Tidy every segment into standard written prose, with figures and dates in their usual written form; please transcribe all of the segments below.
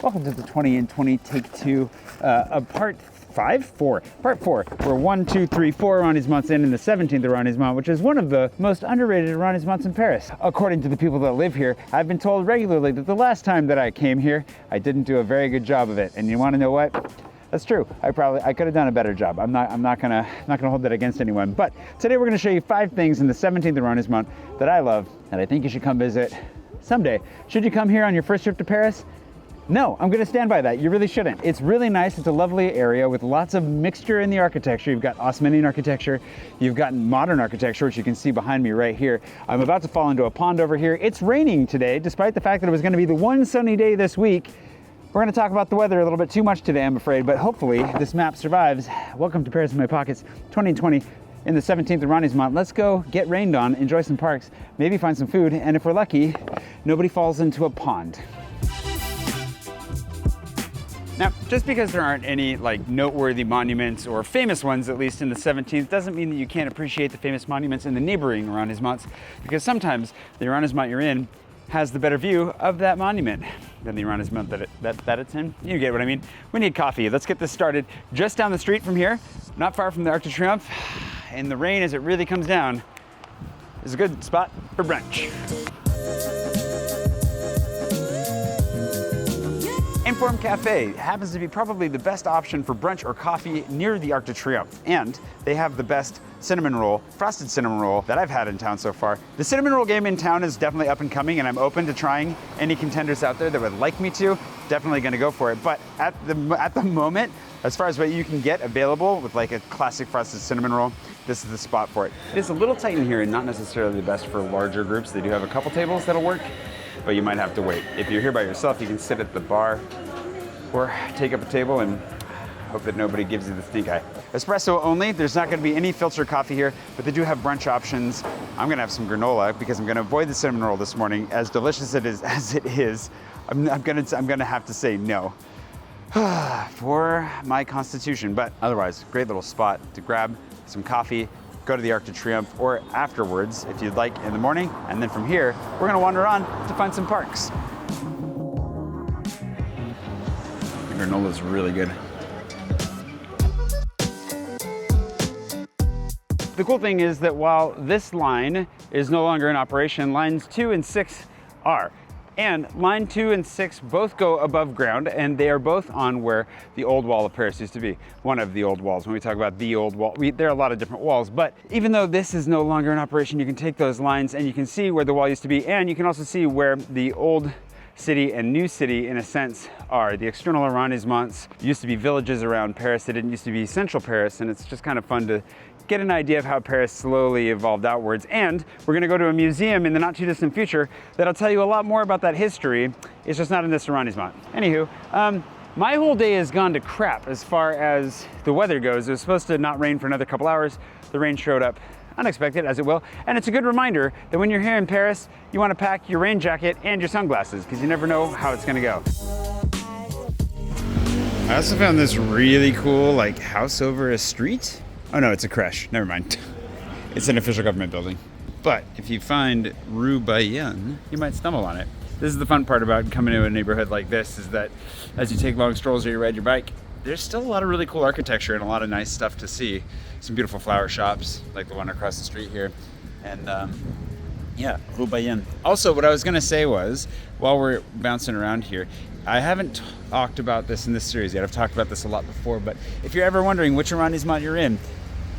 Welcome to the 20 in 20 take two of part 4. We're 1, 2, 3, 4 arrondissements in the 17th arrondissement, which is one of the most underrated arrondissements in Paris. According to the people that live here, I've been told regularly that the last time that I came here, I didn't do a very good job of it. And you want to know what? That's true. I could have done a better job. I'm not gonna hold that against anyone. But today we're gonna show you 5 things in the 17th arrondissement that I love that I think you should come visit someday. Should you come here on your first trip to Paris? No, I'm gonna stand by that. You really shouldn't. It's really nice. It's a lovely area with lots of mixture in the architecture. You've got Haussmannian architecture, you've got modern architecture, which you can see behind me right here. I'm about to fall into a pond over here. It's raining today, despite the fact that it was gonna be the one sunny day this week. We're gonna talk about the weather a little bit too much today, I'm afraid, but hopefully this map survives. Welcome to Paris in my pockets, 2020 in the 17th arrondissement. Let's go get rained on, enjoy some parks, maybe find some food, and if we're lucky, nobody falls into a pond. Now, just because there aren't any noteworthy monuments, or famous ones at least, in the 17th, doesn't mean that you can't appreciate the famous monuments in the neighboring arrondissements, because sometimes the arrondissement you're in has the better view of that monument than the arrondissement that it's in. You get what I mean. We need coffee. Let's get this started. Just down the street from here, not far from the Arc de Triomphe, in the rain as it really comes down, is a good spot for brunch. Inform Café happens to be probably the best option for brunch or coffee near the Arc de Triomphe, and they have the best cinnamon roll, frosted cinnamon roll that I've had in town so far. The cinnamon roll game in town is definitely up and coming, and I'm open to trying any contenders out there that would like me to. Definitely gonna go for it, but at the moment, as far as what you can get available with like a classic frosted cinnamon roll, this is the spot for it. It's a little tight in here and not necessarily the best for larger groups. They do have a couple tables that'll work, but you might have to wait. If you're here by yourself, you can sit at the bar or take up a table and hope that nobody gives you the stink eye. Espresso only. There's not gonna be any filter coffee here, but they do have brunch options. I'm gonna have some granola because I'm gonna avoid the cinnamon roll this morning. As delicious as it is, I'm gonna have to say no for my constitution. But otherwise, great little spot to grab some coffee, go to the Arc de Triomphe, or afterwards, if you'd like, in the morning. And then from here, we're gonna wander on to find some parks. The granola is really good. The cool thing is that while this line is no longer in operation, lines 2 and 6 are. And line 2 and 6 both go above ground, and they are both on where the old wall of Paris used to be. One of the old walls. When we talk about the old wall, there are a lot of different walls, but even though this is no longer in operation, you can take those lines and you can see where the wall used to be, and you can also see where the old city and new city, in a sense, are. The external arrondissements used to be villages around Paris. They didn't used to be central Paris, and it's just kind of fun to get an idea of how Paris slowly evolved outwards. And we're gonna go to a museum in the not too distant future that'll tell you a lot more about that history. It's just not in this arrondissement. Anywho, my whole day has gone to crap as far as the weather goes. It was supposed to not rain for another couple hours. The rain showed up unexpected, as it will. And it's a good reminder that when you're here in Paris, you wanna pack your rain jacket and your sunglasses, because you never know how it's gonna go. I also found this really cool house over a street. Oh no, it's a creche, never mind. It's an official government building. But if you find Rue Bayonne, you might stumble on it. This is the fun part about coming to a neighborhood like this, is that as you take long strolls or you ride your bike, there's still a lot of really cool architecture and a lot of nice stuff to see. Some beautiful flower shops, like the one across the street here. And yeah, Rue Bayonne. Also, what I was gonna say was, while we're bouncing around here, I haven't talked about this in this series yet. I've talked about this a lot before, but if you're ever wondering which arrondissement you're in,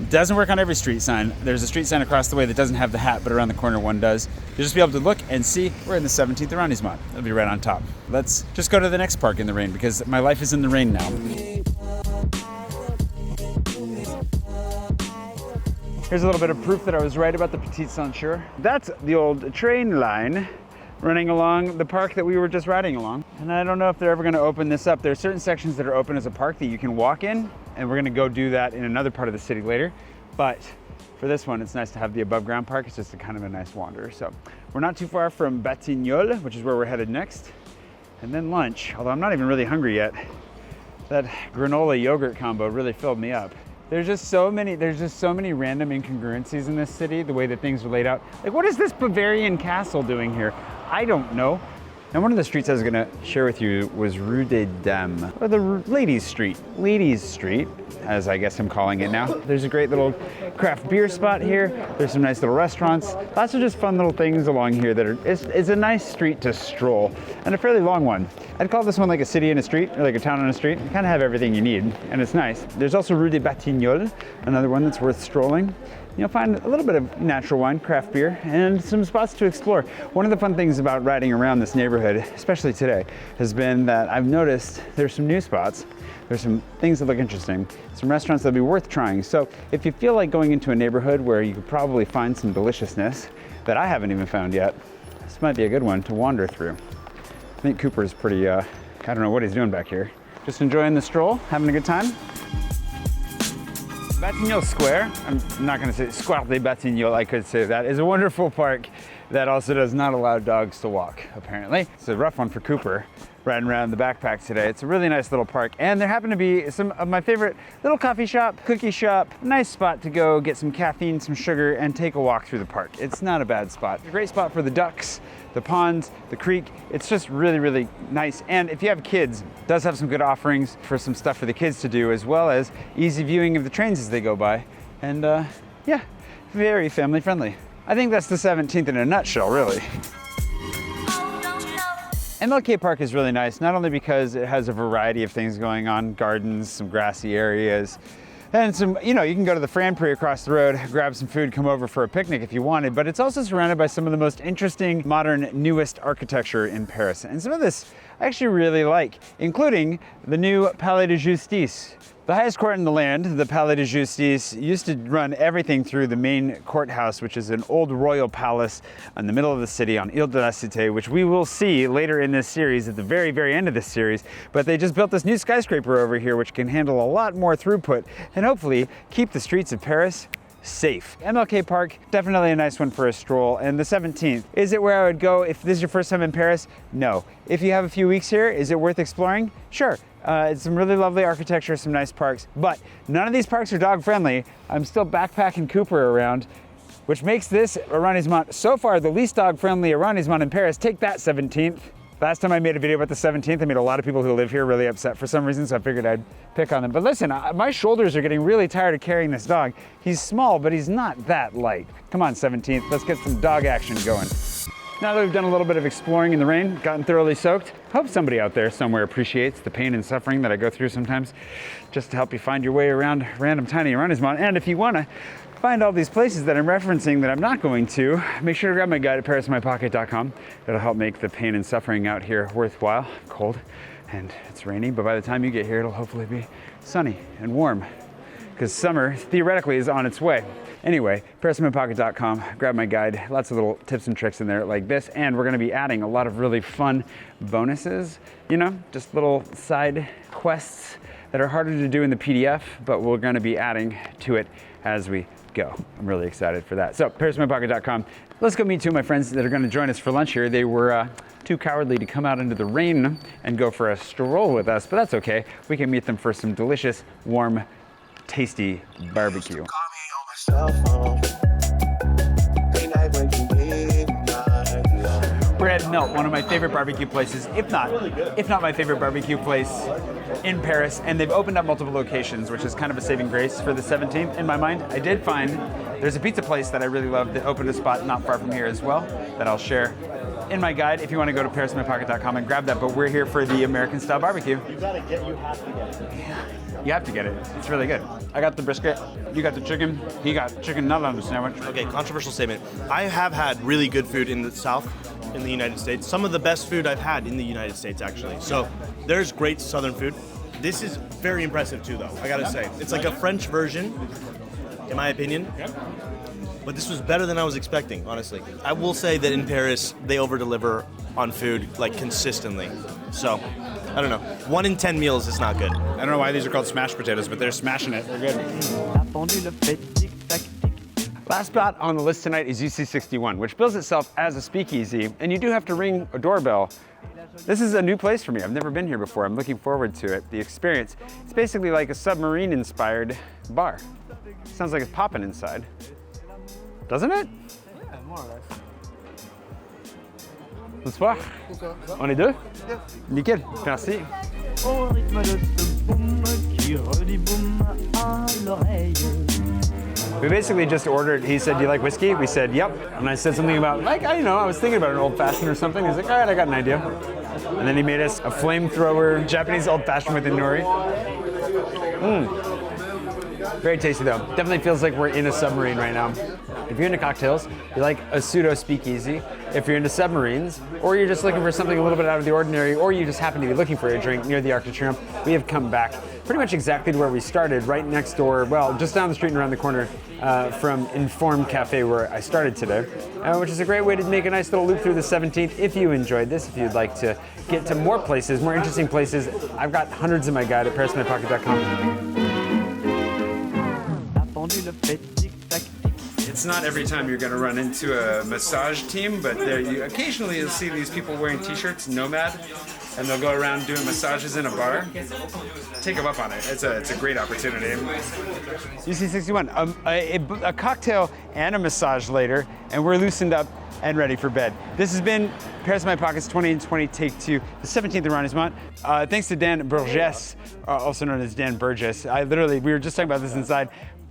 it doesn't work on every street sign. There's a street sign across the way that doesn't have the hat, but around the corner one does. You'll just be able to look and see we're in the 17th arrondissement. It'll be right on top. Let's just go to the next park in the rain, because my life is in the rain now. Here's a little bit of proof that I was right about the Petit Ceinture. That's the old train line running along the park that we were just riding along. And I don't know if they're ever gonna open this up. There are certain sections that are open as a park that you can walk in, and we're gonna go do that in another part of the city later. But for this one, it's nice to have the above ground park. It's just a kind of a nice wander. So we're not too far from Batignolles, which is where we're headed next. And then lunch, although I'm not even really hungry yet. That granola yogurt combo really filled me up. There's just so many random incongruencies in this city, the way that things are laid out. Like, what is this Bavarian castle doing here? I don't know. Now, one of the streets I was gonna share with you was Rue des Dames, or the Ladies Street. Ladies Street, as I guess I'm calling it now. There's a great little craft beer spot here. There's some nice little restaurants. Lots of just fun little things along here that are, it's a nice street to stroll, and a fairly long one. I'd call this one like a city in a street, or like a town on a street. You kind of have everything you need, and it's nice. There's also Rue des Batignolles, another one that's worth strolling. You'll find a little bit of natural wine, craft beer, and some spots to explore. One of the fun things about riding around this neighborhood, especially today, has been that I've noticed there's some new spots. There's some things that look interesting, some restaurants that'll be worth trying. So if you feel like going into a neighborhood where you could probably find some deliciousness that I haven't even found yet, this might be a good one to wander through. I think Cooper's pretty, I don't know what he's doing back here. Just enjoying the stroll, having a good time. Batignolles Square, I'm not gonna say Square des Batignolles, I could say that, is a wonderful park that also does not allow dogs to walk, apparently. It's a rough one for Cooper, riding around the backpack today. It's a really nice little park, and there happen to be some of my favorite little coffee shop, cookie shop, nice spot to go get some caffeine, some sugar, and take a walk through the park. It's not a bad spot. A great spot for the ducks, the ponds, the creek. It's just really, really nice. And if you have kids, it does have some good offerings for some stuff for the kids to do, as well as easy viewing of the trains as they go by. And yeah, very family friendly. I think that's the 17th in a nutshell, really. MLK Park is really nice, not only because it has a variety of things going on, gardens, some grassy areas, and some, you know, you can go to the Franprix across the road, grab some food, come over for a picnic if you wanted, but it's also surrounded by some of the most interesting, modern, newest architecture in Paris. And some of this I actually really like, including the new Palais de Justice. The highest court in the land, the Palais de Justice, used to run everything through the main courthouse, which is an old royal palace in the middle of the city on Ile de la Cité, which we will see later in this series, at the very, very end of this series. But they just built this new skyscraper over here, which can handle a lot more throughput and hopefully keep the streets of Paris safe. MLK Park, definitely a nice one for a stroll. And the 17th, is it where I would go if this is your first time in Paris? No. If you have a few weeks here, is it worth exploring? Sure. It's some really lovely architecture, some nice parks, but none of these parks are dog friendly. I'm still backpacking Cooper around, which makes this Arrondissement so far the least dog friendly Arrondissement in Paris. Take that, 17th. Last time I made a video about the 17th, I made a lot of people who live here really upset for some reason, so I figured I'd pick on them. But listen, my shoulders are getting really tired of carrying this dog. He's small, but he's not that light. Come on, 17th, let's get some dog action going. Now that we've done a little bit of exploring in the rain, gotten thoroughly soaked, hope somebody out there somewhere appreciates the pain and suffering that I go through sometimes just to help you find your way around random tiny arrondissements. And if you want to find all these places that I'm referencing that I'm not going to, make sure to grab my guide at parisinmypocket.com. It'll help make the pain and suffering out here worthwhile. Cold and it's rainy, but by the time you get here, it'll hopefully be sunny and warm, because summer theoretically is on its way. Anyway, parisinmypocket.com, grab my guide, lots of little tips and tricks in there like this, and we're gonna be adding a lot of really fun bonuses, you know, just little side quests that are harder to do in the PDF, but we're gonna be adding to it as we go. I'm really excited for that. So, parisinmypocket.com. Let's go meet two of my friends that are gonna join us for lunch here. They were too cowardly to come out into the rain and go for a stroll with us, but that's okay. We can meet them for some delicious, warm, tasty barbecue. We're at Melt, one of my favorite barbecue places, if not my favorite barbecue place in Paris, and they've opened up multiple locations, which is kind of a saving grace for the 17th in my mind. I did find there's a pizza place that I really love that opened a spot not far from here as well that I'll share in my guide if you want to go to parisinmypocket.com and grab that, but we're here for the American style barbecue. You have to get it. Yeah. You have to get it. It's really good. I got the brisket, you got the chicken, he got chicken nut on the sandwich. Okay, controversial statement. I have had really good food in the South, in the United States. Some of the best food I've had in the United States, actually. So there's great Southern food. This is very impressive too, though, I gotta say. It's like a French version, in my opinion. But this was better than I was expecting, honestly. I will say that in Paris, they over-deliver on food, like, consistently. So, I don't know. 1 in 10 meals is not good. I don't know why these are called smashed potatoes, but they're smashing it. They're good. Last spot on the list tonight is UC61, which bills itself as a speakeasy, and you do have to ring a doorbell. This is a new place for me. I've never been here before. I'm looking forward to it, the experience. It's basically like a submarine-inspired bar. Sounds like it's popping inside. Doesn't it? Yeah, more or less. Bonsoir. On est deux? Nickel, merci. Au rythme de ce boom qui redit boum à l'oreille. We basically just ordered, he said, do you like whiskey? We said, yep. And I said something about, like, I don't know, I was thinking about an old fashioned or something. He's like, all right, I got an idea. And then he made us a flamethrower Japanese old fashioned with a nori. Very tasty though. Definitely feels like we're in a submarine right now. If you're into cocktails, you like a pseudo speakeasy. If you're into submarines, or you're just looking for something a little bit out of the ordinary, or you just happen to be looking for a drink near the Arc de Triomphe, we have come back pretty much exactly to where we started, right next door, well, just down the street and around the corner from Informed Café, where I started today, which is a great way to make a nice little loop through the 17th. If you enjoyed this, if you'd like to get to more places, more interesting places, I've got hundreds in my guide at parismypocket.com. It's not every time you're going to run into a massage team, but occasionally you'll see these people wearing t-shirts, Nomad, and they'll go around doing massages in a bar. Take them up on it. It's a great opportunity. UC61, a cocktail and a massage later, and we're loosened up and ready for bed. This has been Paris in My Pockets 20 and 20 Take 2, the 17th Arrondissement. Thanks to Dan Burgess, also known as Dan Burgess. We were just talking about this inside.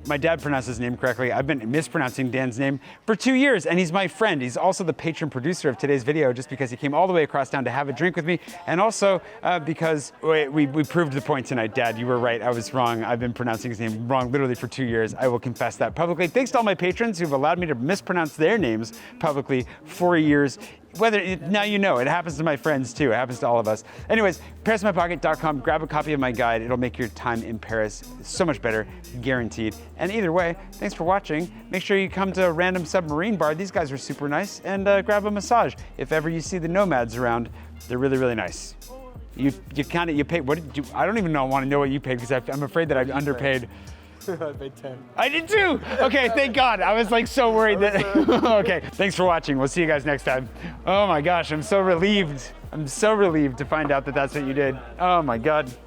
My dad pronounced his name correctly. I've been mispronouncing Dan's name for 2 years, and he's my friend. He's also the patron producer of today's video, just because he came all the way across town to have a drink with me, and also because we proved the point tonight. Dad, you were right. I was wrong. I've been pronouncing his name wrong literally for 2 years. I will confess that publicly. Thanks to all my patrons who've allowed me to mispronounce their names publicly for years. Now you know, it happens to my friends too. It happens to all of us. Anyways, parismypocket.com, grab a copy of my guide. It'll make your time in Paris so much better, guaranteed. And either way, thanks for watching. Make sure you come to a random submarine bar. These guys are super nice. And grab a massage. If ever you see the Nomads around, they're really, really nice. You pay, I don't even want to know what you paid, because I'm afraid that I've underpaid. I paid 10. I did too! Okay, thank God. I was like so worried that, okay, thanks for watching. We'll see you guys next time. Oh my gosh, I'm so relieved. I'm so relieved to find out that that's what you did. Oh my God.